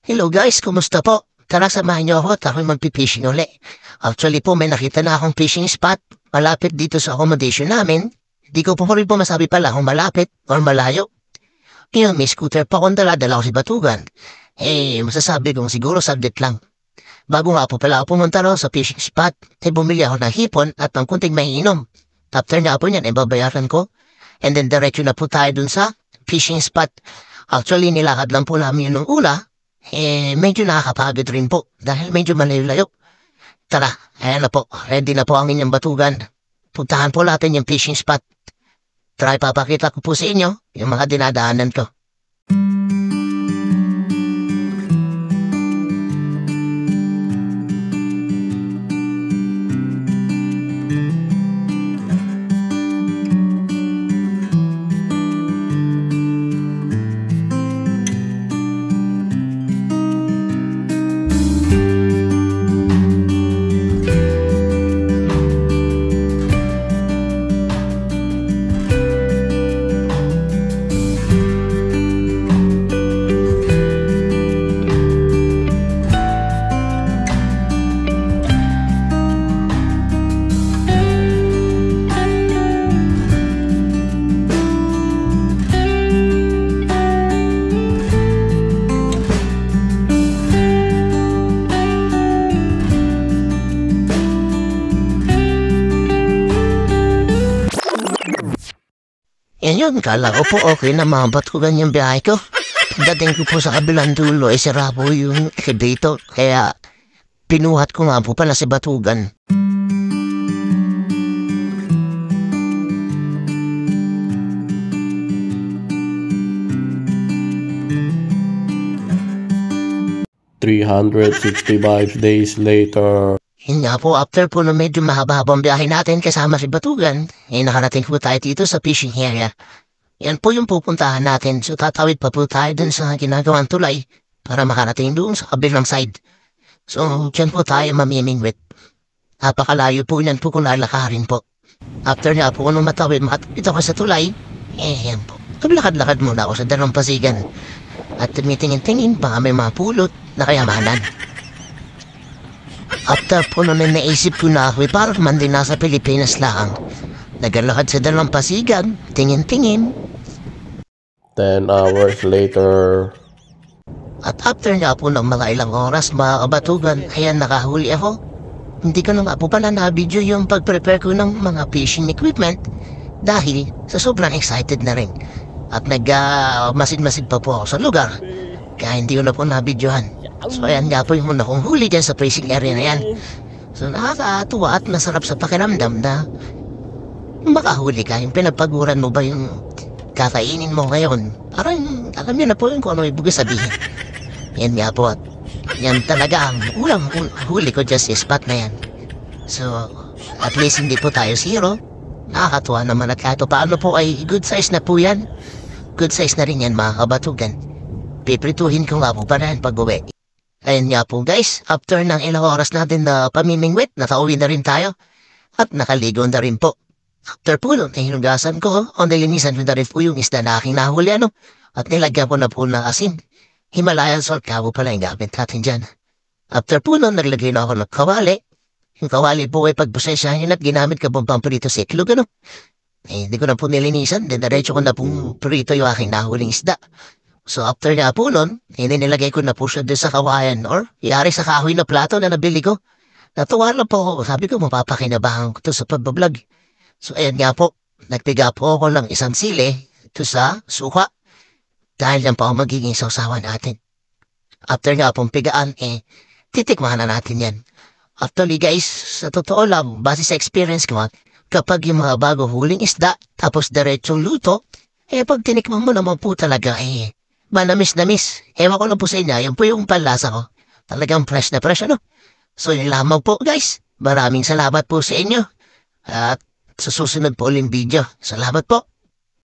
Hello guys, kumusta po? Tara samahan niyo ako at ako'y magpipishing uli. Actually po may nakita na akong fishing spot malapit dito sa accommodation namin. Di ko po rin po masabi pala kung malapit or malayo. Ngayon may scooter pa akong dala-dala ko si Batugan. Masasabi kong siguro subject lang. Bago nga po pala ako pumunta rin sa fishing spot, bumili ako ng hipon at ng kunting maiinom. After nga po niyan, babayaran ko. And then diretso na po tayo dun sa fishing spot. Actually nilakad lang po namin yun ng ula. Medyo nakakapagod rin po dahil medyo malayo-layo. Tara, ayan na po. Ready na po ang inyong Batugan. Puntahan po natin yung fishing spot. Try papakita ko po sa inyo yung mga dinadaanan ko. Yan yun, kala ko po okay na mabat ko ganyang biyahe ko. Dating ko po sa kabilang dulo, sira po yung elevator, kaya pinuhat ko nga po pala si Batugan. "365 days later." Yun nga po, after po na medyo mahaba-habang biyahe natin kasama si Batugan, nakarating po tayo dito sa fishing area. Yan po yung pupuntahan natin, so tatawid pa po tayo dun sa ginagawang tulay para makarating doon sa kabilang side. So, dyan po tayo mamimingwit. Napakalayo po yan po kung lalakarin po. After nga po nung matawid ako sa tulay, yan po. Lakad-lakad muna ako sa dalampasigan at tumitingin-tingin baka may mga pulot na kayamanan. After po naman naisip ko na ako parang man din nasa Pilipinas lang. Nagalakad sa dalampasigan, tingin-tingin. 10 hours later. At after nga po ng mga ilang oras mga Batugan, ayan nakahuli ako. Hindi ko na nga po pala na-video yung pag-prepare ko ng mga fishing equipment dahil sa sobrang excited na rin. At masid-masid pa po ako sa lugar kaya hindi ko na po na-videohan. So ayan nga po yung muna kong huli dyan sa fishing area na yan. So nakakatuwa at masarap sa pakiramdam na makahuli ka. Yung pinagpaguran mo ba yung kakainin mo ngayon? Parang alam niyo na po yung kung ano ibig sabihin. Yan nga po at yan talaga ang ulang huli ko dyan sa spot na yan. So at least hindi po tayo zero. Nakakatuwa naman at kahit paano po ay good size na po yan. Good size na rin yan mga Batugan. Piprituhin ko nga po pa rin pag-uwi. Ayan nga po guys, after ng ilang oras natin na pamimingwit, nakauwi na rin tayo at nakaligo na rin po. After po nun, hinugasan ko o nilinisan ko na rin po yung isda na aking nahuli at nilagyan ko na po ng asin. Himalayan salt kabo pala yung gamit natin dyan. After po nun, naglagay na ako ng kawali. Yung kawali po ay pagbusesyahin at ginamit ka pong pampirito sa iklog hindi ko na po nilinisan, diretso ko na pong prito yung aking nahuling isda. So after nga po nun, nilagay ko na po siya doon sa kawayan or yari sa kahoy na plato na nabili ko. Natuwa na po ako. Sabi ko mapapakinabahan ko to sa pagbablog. So ayan nga po, nagpiga po ako ng isang sili ito sa suka. Dahil yan po ang magiging sausawan natin. After nga pong pigaan, titikman na natin yan. Actually guys, sa totoo lang, base sa experience ko, kapag yung mga bago huling isda, tapos diretsong luto, pag tinikman mo naman po talaga, manamis-namis. Ewan ko lang po sa inyo, yan po yung panlasa ko. Talagang fresh na fresh, So yun lamang po guys. Maraming salamat po sa inyo. At sa susunod po uling video. Salamat po.